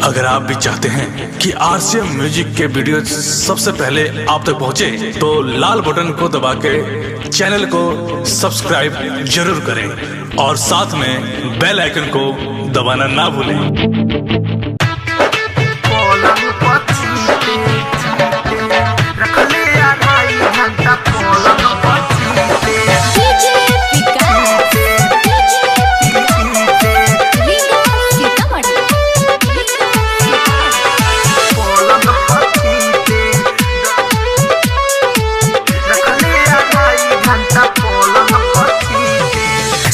अगर आप भी चाहते हैं कि आरसीएम म्यूजिक के वीडियो सबसे पहले आप तक पहुंचे, तो लाल बटन को दबा के चैनल को सब्सक्राइब जरूर करें और साथ में बेल आइकन को दबाना ना भूलें।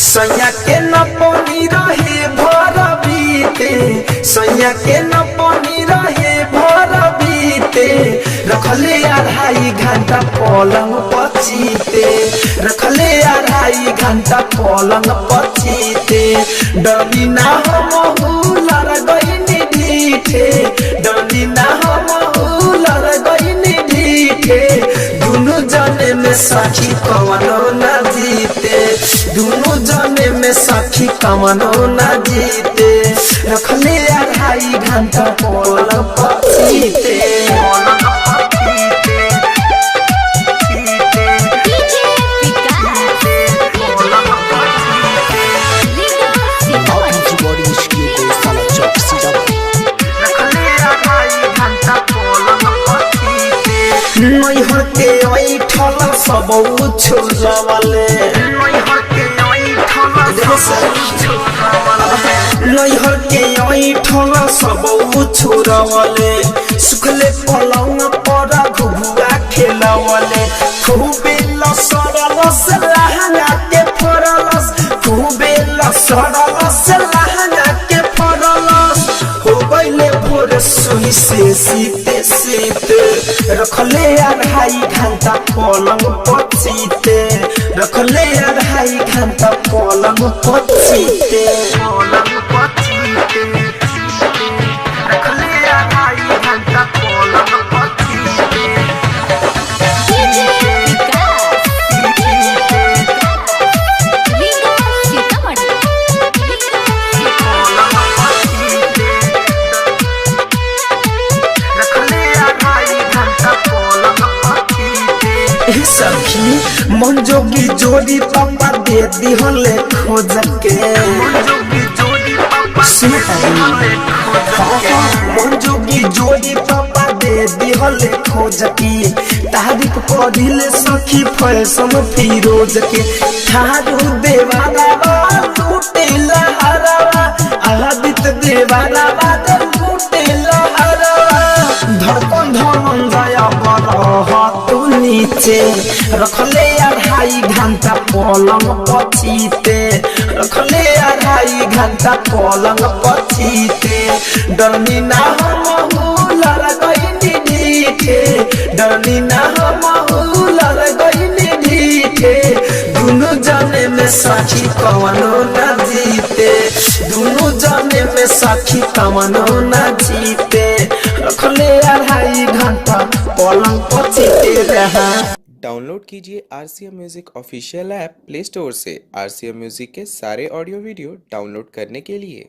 सैया के न पानी रहे भर बीते, सैया के न पानी रहे भर बीते, रखले 2.5 घंटा पलंग पचीते, रखले 2.5 घंटा पलंग पचीते। डरी ना हम लड़ गईनी ढीठे, डरी ना हम लड़ गईनी ढीठे। दुनु जने में सखी कवनो न जीते, दुनु जने में सखी कवनो न जीते। रखले 2.5 घंटा पलंग पचीते। नैहर के ऐठल सब छोड़वले, नैहर के ऐठल सब छोड़वले। सुखले पलंग पर घुघुआ खेलवले, खूबे लसरलस लहंगा के फरलस, खूबे लसरलस लहंगा के फरलस। हो गईले भोर सुई से सीते सीते, रखले 2.5 घंटा पलंग पचीते, रखले 2.5 घंटा पलंग पचीते, पलंग पचीते, रखले 2.5 घंटा पलंग पचीते। सखी मन जोगी जोड़ी पापा दे दिहले खोज के, मन जोगी जोड़ी पापा दे दिहले खोज की। तारीफ पढ़िले सखी फैशन फिरोज के, थारू देवाना लूटे लहरवा, आदित्य देवाना लूटे लहरवा। धड़कन धड़कन जाया बड़ा तू नीचे, रखले 2.5 घंटा पलंग पचीते, रखले 2.5 घंटा पलंग पचीते। डरनी ना हम लड़ गईनी ढीठे, डरनी ना हम लड़ गईनी ढीठे। दुनु जने में सखी कवनो न जीते, दुनु जने में सखी कवनो न जीते। रखले 2.5 घंटा पलंग पचीते रहा। डाउनलोड कीजिए RCM music official app play store से। आरसीएम म्यूजिक के सारे ऑडियो वीडियो डाउनलोड करने के लिए